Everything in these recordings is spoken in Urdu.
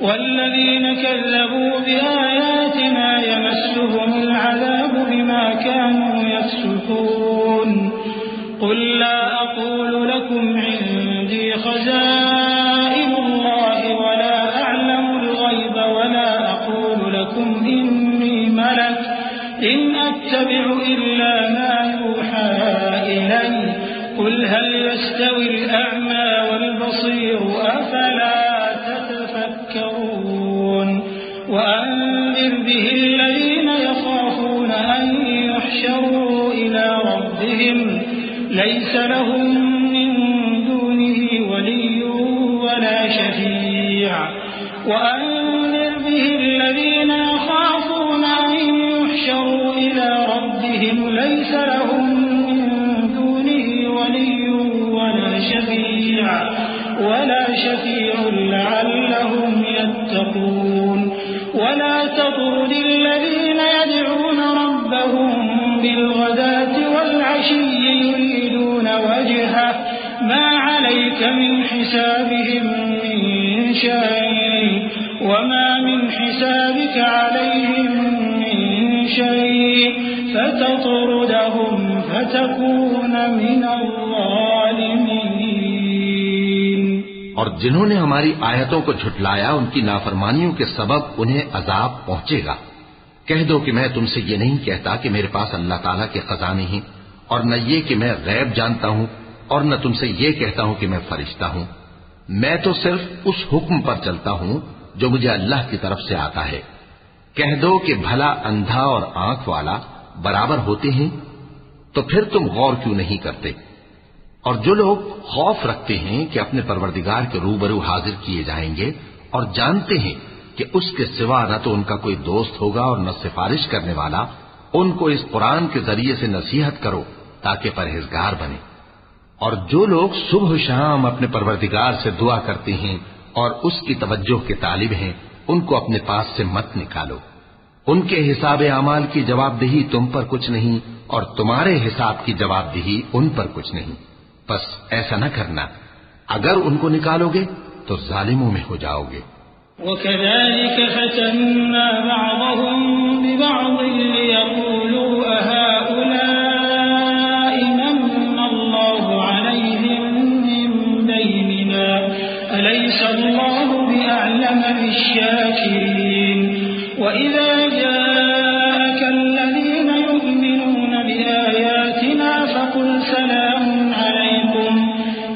والذين كذبوا بآياتنا يمسهم العذاب بما كانوا يفسقون قل لا أقول لكم عندي خزائن الله ولا أعلم الغيب ولا أقول لكم إني ملك إن أتبع إلا ما يوحى إلي قل هل يستوي الأعمى والبصير أفلا تتفكرون وأنذر به الذين يخافون أن يحشروا إلى ربهم ليس لهم من دونه ولي ولا شفيع وأنذر به الذين يخافون أن يحشروا إلى ربهم ليس لهم من دونه ولي ولا شفيع لعلهم يتقون ولا تطرد الذين يدعون ربهم بالغداة والعشي يريدون وجهه ما عليك من حسابهم من شيء وما من حسابك عليهم من شيء فتطردهم فتكون من الظالمين اور جنہوں نے ہماری آیتوں کو جھٹلایا ان کی نافرمانیوں کے سبب انہیں عذاب پہنچے گا۔ کہہ دو کہ میں تم سے یہ نہیں کہتا کہ میرے پاس اللہ تعالیٰ کے خزانے ہیں، اور نہ یہ کہ میں غیب جانتا ہوں، اور نہ تم سے یہ کہتا ہوں کہ میں فرشتہ ہوں۔ میں تو صرف اس حکم پر چلتا ہوں جو مجھے اللہ کی طرف سے آتا ہے۔ کہہ دو کہ بھلا اندھا اور آنکھ والا برابر ہوتے ہیں؟ تو پھر تم غور کیوں نہیں کرتے؟ اور جو لوگ خوف رکھتے ہیں کہ اپنے پروردگار کے روبرو حاضر کیے جائیں گے اور جانتے ہیں کہ اس کے سوا نہ تو ان کا کوئی دوست ہوگا اور نہ سفارش کرنے والا، ان کو اس قرآن کے ذریعے سے نصیحت کرو تاکہ پرہیزگار بنے۔ اور جو لوگ صبح و شام اپنے پروردگار سے دعا کرتے ہیں اور اس کی توجہ کے طالب ہیں، ان کو اپنے پاس سے مت نکالو۔ ان کے حساب اعمال کی جواب دہی تم پر کچھ نہیں، اور تمہارے حساب کی جواب دہی ان پر کچھ نہیں۔ بس ایسا نہ کرنا، اگر ان کو نکالو گے تو ظالموں میں ہو جاؤ گے۔ وَكَذَلِكَ فَتَنَّا بَعْضَهُم بِبَعْضٍ لِيَقُولُوا أَهَٰؤُلَاءِ مَنَّ اللَّهُ عَلَيْهِم مِّن بَيْنِنَا أَلَيْسَ اللَّهُ بِأَعْلَمَ بِالشَّاكِرِينَ وَإِذَا جَاءَكَ الَّذِينَ يُؤْمِنُونَ بِآيَاتِنَا فَقُلْ سَلَامٌ عَلَيْكُمْ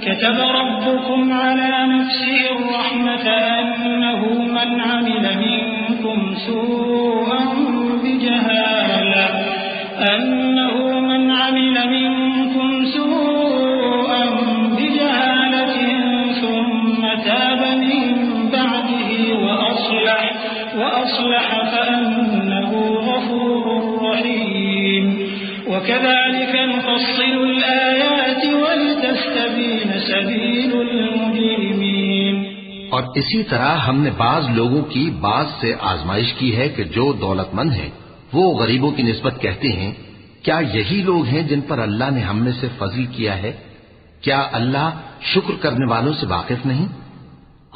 كتب ربكم على نفسه الرحمة أنه من عمل منكم سوءا بجهالة ثم تاب من بعده وأصلح فأنه غفور رحيم وكذلك نفصل الآيات ولتستبين سبيل المجرمين۔ اور اسی طرح ہم نے بعض لوگوں کی بعض سے آزمائش کی ہے کہ جو دولت مند ہیں وہ غریبوں کی نسبت کہتے ہیں کیا یہی لوگ ہیں جن پر اللہ نے ہم میں سے فضل کیا ہے؟ کیا اللہ شکر کرنے والوں سے واقف نہیں؟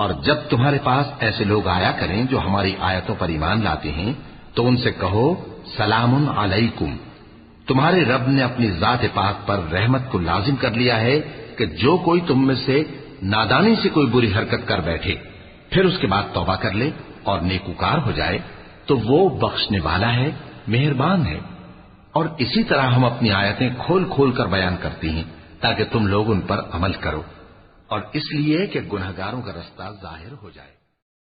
اور جب تمہارے پاس ایسے لوگ آیا کریں جو ہماری آیتوں پر ایمان لاتے ہیں تو ان سے کہو سلام علیکم، تمہارے رب نے اپنی ذات پاک پر رحمت کو لازم کر لیا ہے کہ جو کوئی تم میں سے نادانی سے کوئی بری حرکت کر بیٹھے پھر اس کے بعد توبہ کر لے اور نیکوکار ہو جائے تو وہ بخشنے والا ہے، مہربان ہے۔ اور اسی طرح ہم اپنی آیتیں کھول کھول کر بیان کرتی ہیں تاکہ تم لوگ ان پر عمل کرو، اور اس لیے کہ گنہگاروں کا رستہ ظاہر ہو جائے۔